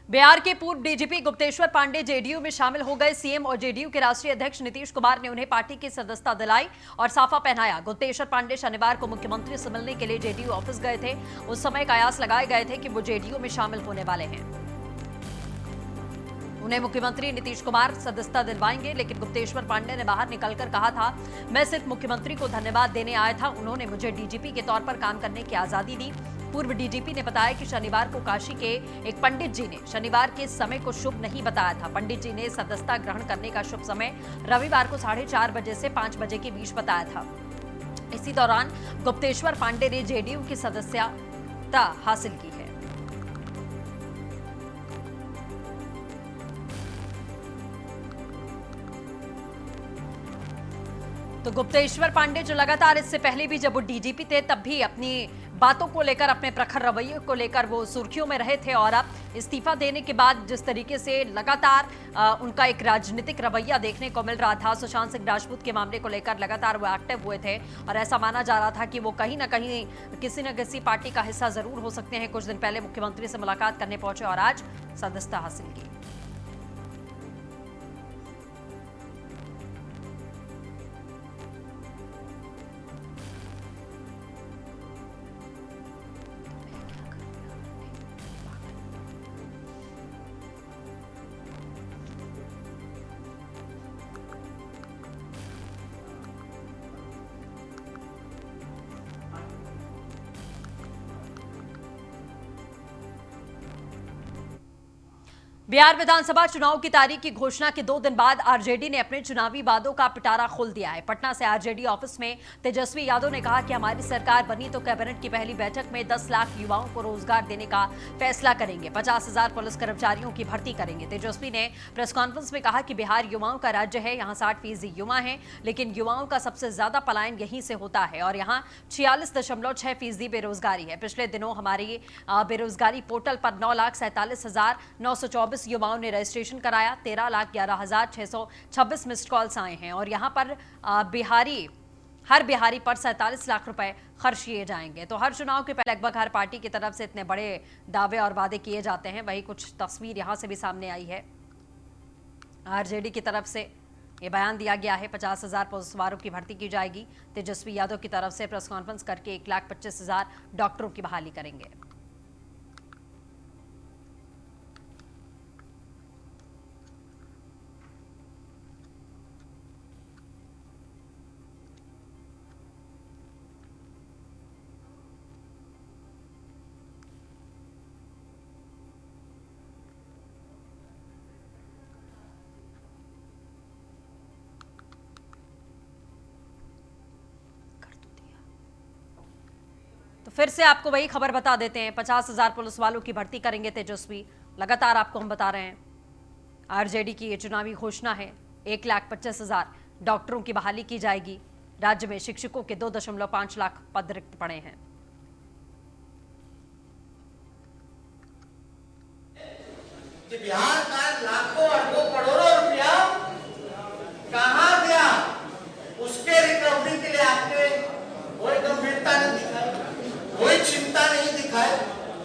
बिहार के पूर्व DGP Gupteshwar Pandey JDU में शामिल हो गए। सीएम और जेडीयू के राष्ट्रीय अध्यक्ष नीतीश कुमार ने उन्हें पार्टी की सदस्यता दिलाई और साफा पहनाया। गुप्तेश्वर पांडे शनिवार को मुख्यमंत्री से मिलने के लिए जेडीयू ऑफिस गए थे। उस समय कयास लगाए गए थे कि वो जेडीयू में शामिल होने वाले हैं। उन्हें मुख्यमंत्री नीतीश कुमार सदस्यता दिलवाएंगे, लेकिन गुप्तेश्वर पांडे ने बाहर निकलकर कहा था, मैं सिर्फ मुख्यमंत्री को धन्यवाद देने आया था। उन्होंने मुझे डीजीपी के तौर पर काम करने की आजादी दी। पूर्व डीजीपी ने बताया कि शनिवार को काशी के एक पंडित जी ने शनिवार के समय को शुभ नहीं बताया था। पंडित जी ने सदस्यता ग्रहण करने का शुभ समय रविवार को 4:30 बजे से 5 बजे के बीच बताया था। इसी दौरान गुप्तेश्वर पांडे ने जेडीयू की सदस्यता हासिल की है। तो गुप्तेश्वर पांडे जो लगातार इससे पहले भी जब वो डीजीपी थे तब भी अपनी बातों को लेकर, अपने प्रखर रवैये को लेकर वो सुर्खियों में रहे थे, और अब इस्तीफा देने के बाद जिस तरीके से लगातार उनका एक राजनीतिक रवैया देखने को मिल रहा था, सुशांत सिंह राजपूत के मामले को लेकर लगातार वो एक्टिव हुए थे और ऐसा माना जा रहा था कि वो कहीं ना कहीं किसी न किसी पार्टी का हिस्सा जरूर हो सकते हैं। कुछ दिन पहले मुख्यमंत्री से मुलाकात करने पहुंचे और आज सदस्यता हासिल की। बिहार विधानसभा चुनाव की तारीख की घोषणा के 2 दिन बाद आरजेडी ने अपने चुनावी वादों का पिटारा खोल दिया है। पटना से आरजेडी ऑफिस में तेजस्वी यादव ने कहा कि हमारी सरकार बनी तो कैबिनेट की पहली बैठक में 10 लाख युवाओं को रोजगार देने का फैसला करेंगे, 50,000 पुलिस कर्मचारियों की भर्ती करेंगे। तेजस्वी ने प्रेस कॉन्फ्रेंस में कहा कि बिहार युवाओं का राज्य है, यहाँ 60% युवा हैं, लेकिन युवाओं का सबसे ज्यादा पलायन यहीं से होता है और यहाँ 46.6% बेरोजगारी है। पिछले दिनों हमारी बेरोजगारी पोर्टल पर 9,47,924 युवाओं ने रजिस्ट्रेशन कराया। 13,11,626 मिस्ड कॉल्स आए हैं और यहां पर हर बिहारी पर 47 लाख रुपए खर्च किए जाएंगे। तो हर चुनाव के पहले लगभग हर पार्टी की तरफ से इतने बड़े दावे और वादे किए जाते हैं। वही कुछ तस्वीर यहां से भी सामने आई है। आरजेडी की तरफ से ये बयान दिया गया है, 50,000 पुलिस वालों की भर्ती की जाएगी। तेजस्वी यादव की तरफ से प्रेस कॉन्फ्रेंस करके 1,25,000 डॉक्टरों की बहाली करेंगे। तो फिर से आपको वही खबर बता देते हैं, 50,000 पुलिस वालों की भर्ती करेंगे तेजस्वी। लगातार आपको हम बता रहे हैं, आरजेडी की ये चुनावी घोषणा है। 1,25,000 डॉक्टरों की बहाली की जाएगी। राज्य में शिक्षकों के 2.5 लाख पद रिक्त पड़े हैं। बिहार का लाखों अरबों करोड़ों रुपया कहां गया, उसके रिकवरी के लिए आपने कोई गंभीरता नहीं दिखाई, कोई चिंता नहीं दिखाई।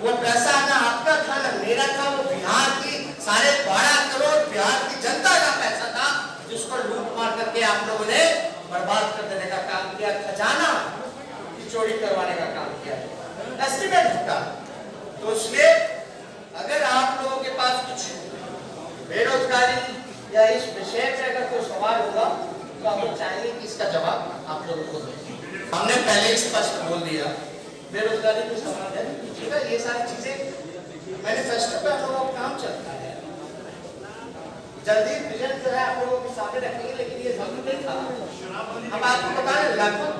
वो पैसा ना आपका था ना मेरा था, वो बिहार की 12.5 करोड़ बिहार की जनता का पैसा था, जिसको लूट मार करके आप लोगों ने बर्बाद कर देने का काम किया, खजाना की चोरी करवाने का काम किया, एस्टिमेट झूठा। तो इसलिए अगर आप लोगों के पास कुछ बेरोजगारी या इस विषय में अगर कोई सवाल होगा तो आप लोग चाहेंगे कि इसका जवाब आप लोगों को दें। हमने पहले ही स्पष्ट बोल दिया, बेरोजगारी को समाधान कीजिएगा। ये सारी चीजें मैनिफेस्टो पे आप लोगों का काम चलता है। जल्दी विजन जो है आप लोगों के सामने रखेंगे, लेकिन ये जरूरी नहीं था। हम आपको बता रहे लगभग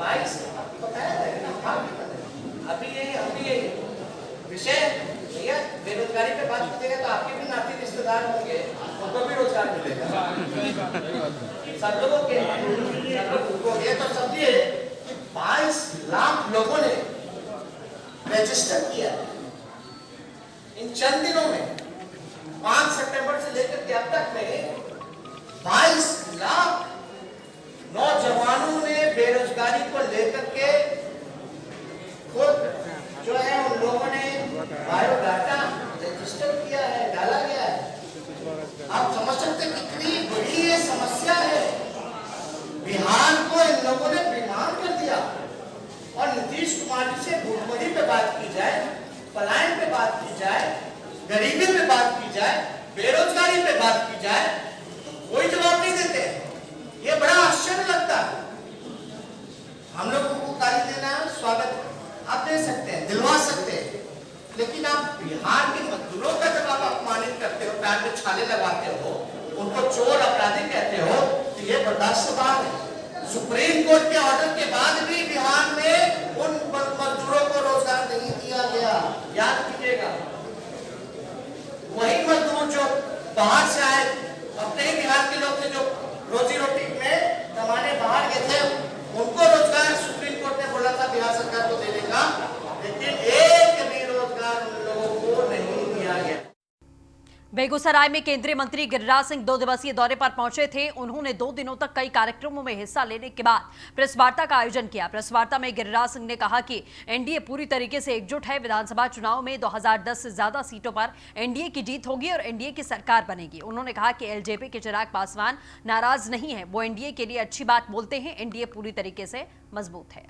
22 आपको बताया था अभी ये विषय भैया बेरोजगारी पे बात कीजिएगा तो आपके भी नाती रिश्तेदार होंगे, उनको भी रोजगार मिलेगा, सब लोगों के उनको ये तो समझिए कि 22 लाख लोगों ने रजिस्टर किया इन चंद दिनों में। 5 सितंबर से लेकर के अब तक में 22 लाख नौजवानों ने बेरोजगारी को लेकर के खुद जो है उन लोगों ने बायोडाटा रजिस्टर किया। गरीबी पे बात की जाए, बेरोजगारी पे बात की जाए, तो कोई जवाब नहीं देते। ये बड़ा आश्चर्य लगता है। हम लोगों को गाली देना स्वागत आप दे सकते हैं, दिलवा सकते हैं, लेकिन आप बिहार के मजदूरों का जब आप अपमानित करते हो, पैर पे छाले लगाते हो, उनको चोर अपराधी कहते हो, तो ये बर्दाश्त बात है। सुप्रीम कोर्ट के ऑर्डर के बाद भी बिहार में उन मजदूरों को रोजगार नहीं दिया गया। याद कीजिएगा, वही मजदूर जो बाहर से आए, अपने ही बिहार के लोग थे, जो रोजी रोटी में कमाने बाहर गए थे, उनको रोजगार सुप्रीम कोर्ट ने बोला था बिहार सरकार को देने का, लेकिन एक भी रोजगार उन लोगों को नहीं दिया गया। बेगूसराय में केंद्रीय मंत्री गिरिराज सिंह 2 दिवसीय दौरे पर पहुंचे थे। उन्होंने 2 दिनों तक कई कार्यक्रमों में हिस्सा लेने के बाद प्रेस वार्ता का आयोजन किया। प्रेस वार्ता में गिरिराज सिंह ने कहा कि एनडीए पूरी तरीके से एकजुट है। विधानसभा चुनाव में 2010 से ज्यादा सीटों पर एनडीए की जीत होगी और एनडीए की सरकार बनेगी। उन्होंने कहा कि एलजेपी के चिराग पासवान नाराज नहीं है, वो एनडीए के लिए अच्छी बात बोलते हैं। एनडीए पूरी तरीके से मजबूत है।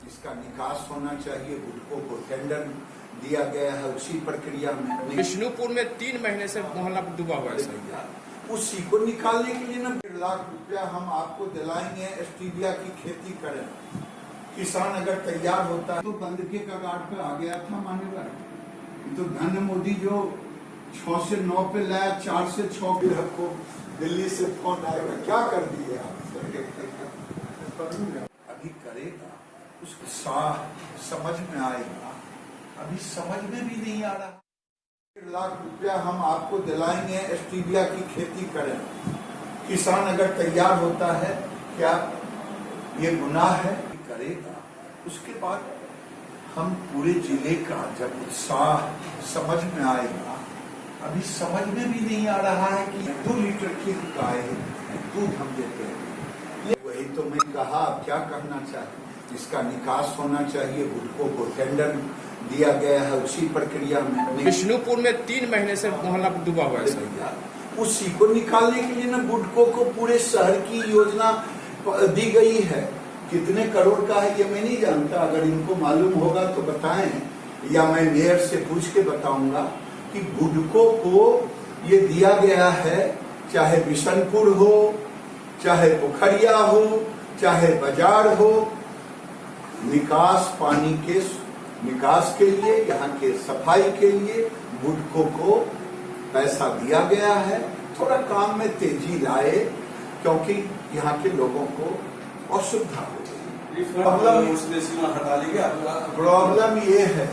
इसका निकास होना चाहिए, बुडको को टेंडर दिया गया है, उसी प्रक्रिया में विष्णुपुर में 3 महीने से मोहल्ला डूबा हुआ है। उसी को निकालने के लिए ना 1.5 लाख रुपया हम आपको दिलाएंगे, स्टीबिया की खेती करें। किसान अगर तैयार होता है तो बंद के कगार पे आ गया था मान्यवर। तो धन मोदी जो 6 से 9 पे लाया, 4 से 6 पे आपको दिल्ली से फोन आएगा, क्या कर दिए आप? अभी करेगा, उसको समझ में आएगा, अभी समझ में भी नहीं आ रहा। 1.5 लाख रुपया हम आपको दिलाएंगे, स्टीबिया की खेती करें। किसान अगर तैयार होता है, क्या ये गुनाह है? करेगा। उसके बाद हम पूरे जिले का जब उत्साह समझ में आएगा, अभी समझ में भी नहीं आ रहा है कि 2 लीटर की गाय दूध हम देते हैं। वही तो मैं कहा, आप क्या करना चाहिए? इसका निकास होना चाहिए, बुडको को टेंडर दिया गया है, उसी प्रक्रिया में विष्णुपुर में 3 महीने से मोहल्ला डूबा हुआ है। उसी को निकालने के लिए ना बुडको को पूरे शहर की योजना दी गई है। कितने करोड़ का है ये मैं नहीं जानता, अगर इनको मालूम होगा तो बताएं, या मैं मेयर से पूछ के बताऊंगा कि बुडको को ये दिया गया है, चाहे बिशनपुर हो, चाहे पोखरिया हो, चाहे बाजार हो, निकास पानी के निकास के लिए, यहाँ के सफाई के लिए बुडको को पैसा दिया गया है। थोड़ा काम में तेजी लाए, क्योंकि यहाँ के लोगों को असुविधा हो गई। प्रॉब्लम ये है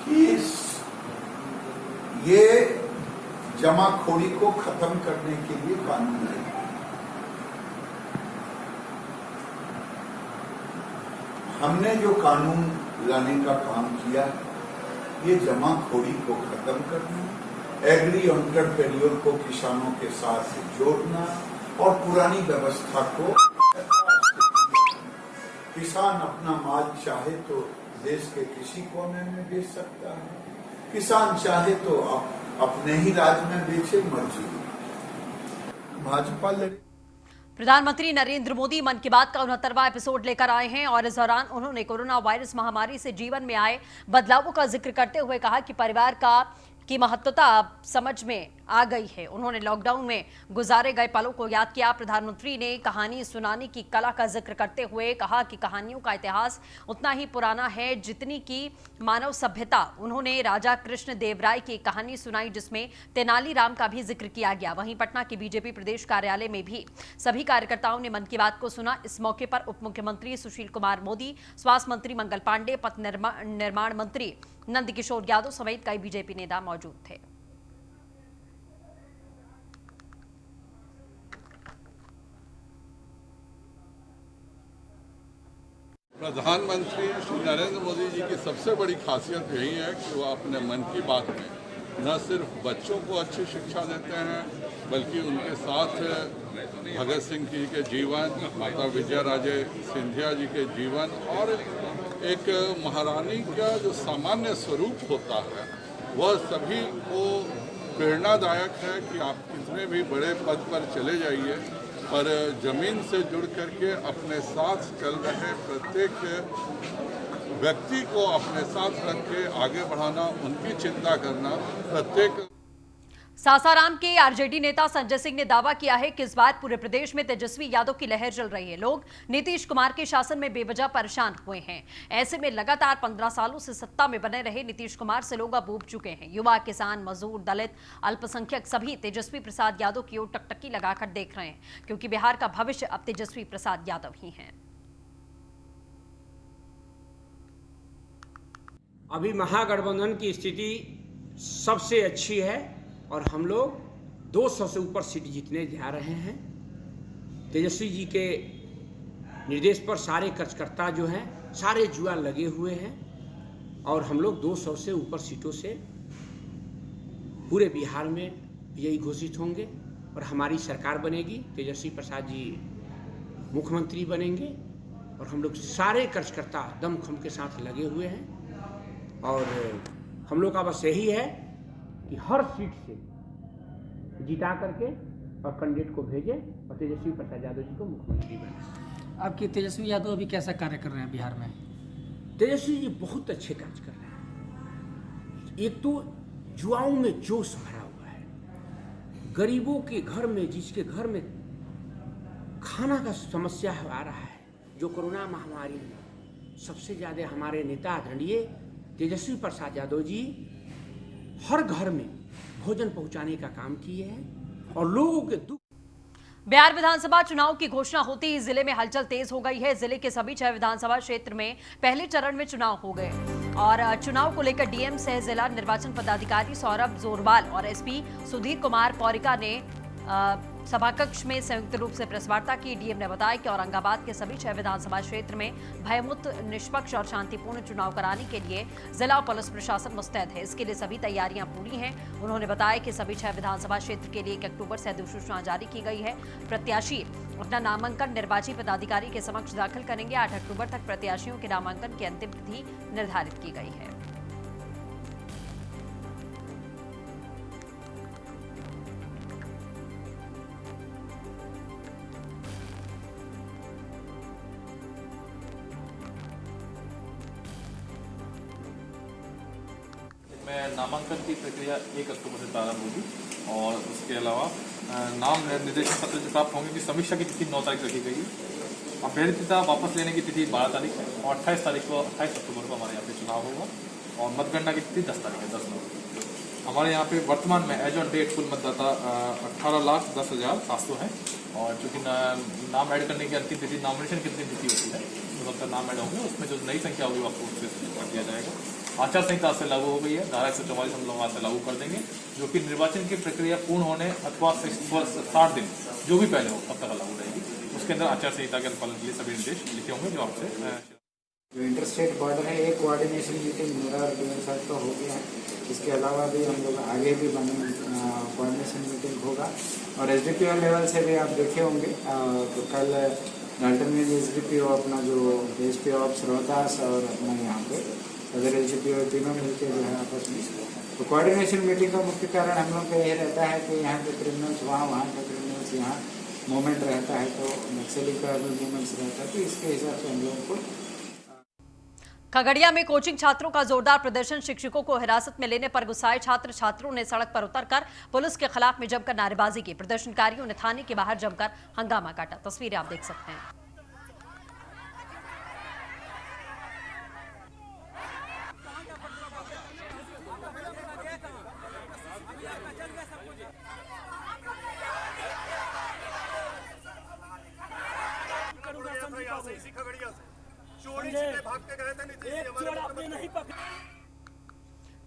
कि ये जमाखोरी को खत्म करने के लिए कानून है। हमने जो कानून लाने का काम किया, ये जमाखोरी को खत्म करना, एग्री एंटरप्रेन्योर को किसानों के साथ जोड़ना और पुरानी व्यवस्था को, किसान अपना माल चाहे तो देश के किसी कोने में बेच सकता है, किसान चाहे तो अपने ही राज्य में बेचे, मर्जी। भाजपा लड़े। प्रधानमंत्री नरेंद्र मोदी मन की बात का 69वां एपिसोड लेकर आए हैं और इस दौरान उन्होंने कोरोना वायरस महामारी से जीवन में आए बदलावों का जिक्र करते हुए कहा कि परिवार की महत्वता अब समझ में आ गई है। उन्होंने लॉकडाउन में गुजारे गए पलों को याद किया। प्रधानमंत्री ने कहानी सुनाने की कला का जिक्र करते हुए कहा कि कहानियों का इतिहास उतना ही पुराना है जितनी की मानव सभ्यता। उन्होंने राजा कृष्ण देव राय की कहानी सुनाई, जिसमें तेनालीराम का भी जिक्र किया गया। वहीं पटना के बीजेपी प्रदेश कार्यालय में भी सभी कार्यकर्ताओं ने मन की बात को सुना। इस मौके पर उप मुख्यमंत्री सुशील कुमार मोदी, स्वास्थ्य मंत्री मंगल पांडे, पथ निर्माण मंत्री नंदकिशोर यादव समेत कई बीजेपी नेता मौजूद थे। प्रधानमंत्री श्री नरेंद्र मोदी जी की सबसे बड़ी खासियत यही है कि वो अपने मन की बात में न सिर्फ बच्चों को अच्छी शिक्षा देते हैं, बल्कि उनके साथ भगत सिंह जी के जीवन, माता विजयाराजे सिंधिया जी के जीवन और एक महारानी का जो सामान्य स्वरूप होता है, वह सभी को प्रेरणादायक है कि आप कितने भी बड़े पद पर चले जाइए, पर ज़मीन से जुड़ करके अपने साथ चल रहे प्रत्येक व्यक्ति को अपने साथ रख के आगे बढ़ाना, उनकी चिंता करना, प्रत्येक। सासाराम के आरजेडी नेता संजय सिंह ने दावा किया है कि इस बार पूरे प्रदेश में तेजस्वी यादव की लहर चल रही है। लोग नीतीश कुमार के शासन में बेवजह परेशान हुए हैं। ऐसे में लगातार 15 सालों से सत्ता में बने रहे नीतीश कुमार से लोग अब ऊब चुके हैं। युवा, किसान, मजदूर, दलित, अल्पसंख्यक सभी तेजस्वी प्रसाद यादव की ओर टकटकी लगाकर देख रहे हैं, क्योंकि बिहार का भविष्य अब तेजस्वी प्रसाद यादव ही हैं। अभी महागठबंधन की स्थिति सबसे अच्छी है और हम लोग 200 से ऊपर सीट जीतने जा रहे हैं। तेजस्वी जी के निर्देश पर सारे कार्यकर्ता जो हैं सारे जुआ लगे हुए हैं और हम लोग 200 से ऊपर सीटों से पूरे बिहार में विजयी घोषित होंगे और हमारी सरकार बनेगी। तेजस्वी प्रसाद जी मुख्यमंत्री बनेंगे और हम लोग सारे कार्यकर्ता दमखम के साथ लगे हुए हैं और हम लोग का बस यही है कि हर सीट से जिता करके और कैंडिडेट को भेजें और तेजस्वी प्रसाद यादव जी को मुख्यमंत्री बनाएं। आपके तेजस्वी यादव अभी कैसा कार्य कर रहे हैं बिहार में? तेजस्वी जी बहुत अच्छे कार्य कर रहे हैं। एक तो युवाओं में जोश भरा हुआ है, गरीबों के घर में, जिसके घर में खाना का समस्या आ रहा है, जो कोरोना महामारी में सबसे ज़्यादा हमारे नेता आदरणीय तेजस्वी प्रसाद यादव जी हर घर में भोजन पहुंचाने का काम किए हैं और लोगों के दुख। बिहार विधानसभा चुनाव की घोषणा होते ही जिले में हलचल तेज हो गई है। जिले के सभी 6 विधानसभा क्षेत्र में पहले चरण में चुनाव हो गए और चुनाव को लेकर डीएम सह जिला निर्वाचन पदाधिकारी सौरभ जोरवाल और एसपी सुधीर कुमार पौरिका ने सभाकक्ष में संयुक्त रूप से प्रेस वार्ता की। डीएम ने बताया कि औरंगाबाद के सभी 6 विधानसभा क्षेत्र में भयमुक्त, निष्पक्ष और शांतिपूर्ण चुनाव कराने के लिए जिला पुलिस प्रशासन मुस्तैद है। इसके लिए सभी तैयारियां पूरी हैं। उन्होंने बताया कि सभी 6 विधानसभा क्षेत्र के लिए 1 अक्टूबर से अधिसूचना जारी की गई है। प्रत्याशी अपना नामांकन निर्वाची पदाधिकारी के समक्ष दाखिल करेंगे। 8 अक्टूबर तक प्रत्याशियों के नामांकन की अंतिम तिथि निर्धारित की गई है। नामांकन की प्रक्रिया 1 अक्टूबर से प्रारंभ होगी और उसके अलावा नाम निर्देशन पत्र जो प्राप्त होंगे की समीक्षा की तिथि 9 तारीख रखी गई है। अभ्यर्थिता वापस लेने की तिथि 12 तारीख है और 28 अक्टूबर को हमारे यहाँ पे चुनाव होगा और मतगणना की तिथि 10 तारीख है, 10 नवंबर। हमारे यहाँ पे वर्तमान में एज ऑन डेट कुल मतदाता 18,10,700 है और चूँकि नाम ऐड करने की अंतिम तिथि, नॉमिनेशन की अंतिम तिथि होती है, तो तब तक नाम ऐड होंगे, उसमें जो नई संख्या होगी आपको उससे कर दिया जाएगा। आचार संहिता से लागू हो गई है, धारा 144 हम लोग आज से लागू कर देंगे, जो कि निर्वाचन की प्रक्रिया पूर्ण होने अथवा 60 दिन जो भी पहले हो तब तक लागू रहेगी। उसके अंदर आचार संहिता के अनुपालन के लिए सभी निर्देश लिखे होंगे जो आपसे। जो इंटरस्टेट बॉर्डर है, एक कोऑर्डिनेशन मीटिंग मेरा और डीएम साहब का हो गया है। इसके अलावा भी हम लोग आगे भी कोऑर्डिनेशन मीटिंग होगा और एसडीपीओ लेवल से भी आप देखे होंगे। तो कल डाल्टनगंज एसडीपीओ अपना जो एसपी ऑफ रोहतास और अपना यहाँ पे अगर एसडीपीओ तीनों मिलकर जो है आपस में, तो कोऑर्डिनेशन मीटिंग का मुख्य कारण हम लोग का यही रहता है कि यहाँ के क्रिमिनल्स वहाँ के क्रिमिनल्स यहाँ मूवमेंट रहता है, तो नक्सली का भी मूवमेंट्स रहता है, तो इसके हिसाब से हम लोगों को। खगड़िया में कोचिंग छात्रों का जोरदार प्रदर्शन। शिक्षकों को हिरासत में लेने पर गुस्साए छात्रों ने सड़क पर उतरकर पुलिस के खिलाफ में जमकर नारेबाजी की। प्रदर्शनकारियों ने थाने के बाहर जमकर हंगामा काटा। तस्वीरें आप देख सकते हैं।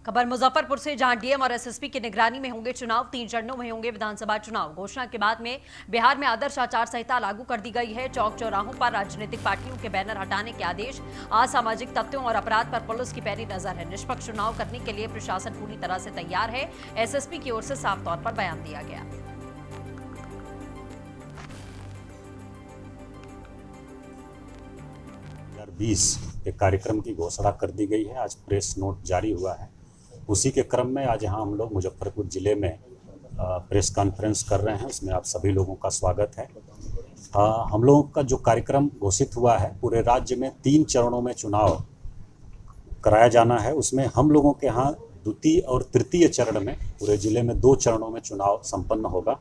खबर मुजफ्फरपुर से, जहां डीएम और एसएसपी की निगरानी में होंगे चुनाव। 3 चरणों में होंगे विधानसभा चुनाव। घोषणा के बाद में बिहार में आदर्श आचार संहिता लागू कर दी गई है। चौक चौराहों पर राजनीतिक पार्टियों के बैनर हटाने के आदेश। असामाजिक तत्वों और अपराध पर पुलिस की पैनी नजर है। निष्पक्ष चुनाव करने के लिए प्रशासन पूरी तरह से तैयार है। एसएसपी की ओर से साफ तौर पर बयान दिया गया। 2020 एक कार्यक्रम की घोषणा कर दी गई है। आज प्रेस नोट जारी हुआ है उसी के क्रम में आज यहाँ हम लोग मुजफ्फरपुर ज़िले में प्रेस कॉन्फ्रेंस कर रहे हैं। उसमें आप सभी लोगों का स्वागत है। हम लोगों का जो कार्यक्रम घोषित हुआ है, पूरे राज्य में 3 चरणों में चुनाव कराया जाना है। उसमें हम लोगों के यहाँ द्वितीय और तृतीय चरण में पूरे ज़िले में 2 चरणों में चुनाव संपन्न होगा।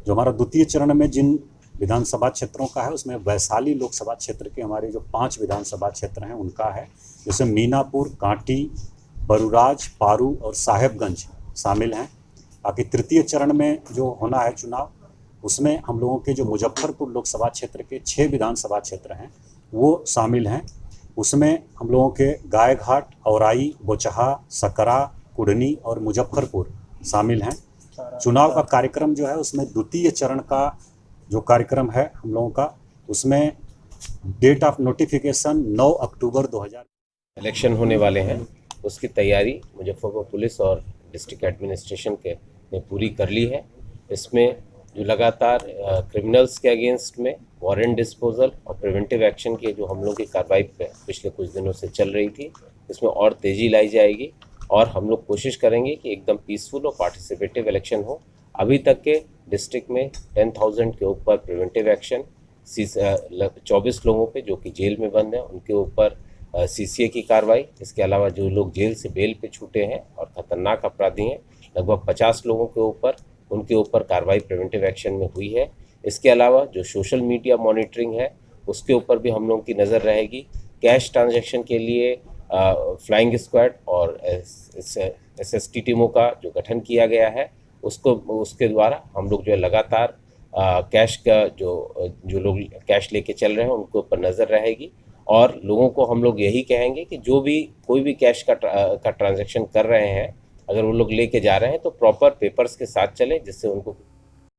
जो हमारा द्वितीय चरण में जिन विधानसभा क्षेत्रों का है, उसमें वैशाली लोकसभा क्षेत्र के हमारे जो 5 विधानसभा क्षेत्र हैं उनका है, जैसे मीनापुर, कांटी, बरुराज, पारू और साहेबगंज शामिल हैं। बाकी तृतीय चरण में जो होना है चुनाव, उसमें हम लोगों के जो मुजफ्फरपुर लोकसभा क्षेत्र के 6 विधानसभा क्षेत्र हैं वो शामिल हैं। उसमें हम लोगों के गायघाट, औराई, बोचहा, सकरा, कुढ़नी और मुजफ्फरपुर शामिल हैं। चुनाव का कार्यक्रम जो है उसमें द्वितीय चरण का जो कार्यक्रम है हम लोगों का, उसमें date of notification 9 October 2000 election होने वाले हैं, उसकी तैयारी मुजफ्फरपुर पुलिस और डिस्ट्रिक्ट एडमिनिस्ट्रेशन के ने पूरी कर ली है। इसमें जो लगातार क्रिमिनल्स के अगेंस्ट में वारंट डिस्पोजल और प्रिवेंटिव एक्शन के जो हम लोग की कार्रवाई पिछले कुछ दिनों से चल रही थी, इसमें और तेज़ी लाई जाएगी और हम लोग कोशिश करेंगे कि एकदम पीसफुल और पार्टिसिपेटिव इलेक्शन हो। अभी तक के डिस्ट्रिक्ट में 10,000 के ऊपर प्रिवेंटिव एक्शन, 24 लोगों पे जो कि जेल में बंद हैं उनके ऊपर CCA की कार्रवाई। इसके अलावा जो लोग जेल से बेल पे छूटे हैं और ख़तरनाक अपराधी हैं, लगभग 50 लोगों के ऊपर उनके ऊपर कार्रवाई प्रिवेंटिव एक्शन में हुई है। इसके अलावा जो सोशल मीडिया मॉनिटरिंग है उसके ऊपर भी हम लोगों की नज़र रहेगी। कैश ट्रांजैक्शन के लिए फ्लाइंग स्क्वाड और SST टीमों का जो गठन किया गया है उसके द्वारा हम लोग जो है लगातार कैश का जो लोग कैश लेके चल रहे हैं उनके ऊपर नज़र रहेगी। और लोगों को हम लोग यही कहेंगे कि जो भी कोई भी कैश का ट्रांजैक्शन कर रहे हैं, अगर वो लोग लेके जा रहे हैं तो प्रॉपर पेपर्स के साथ चलें, जिससे उनको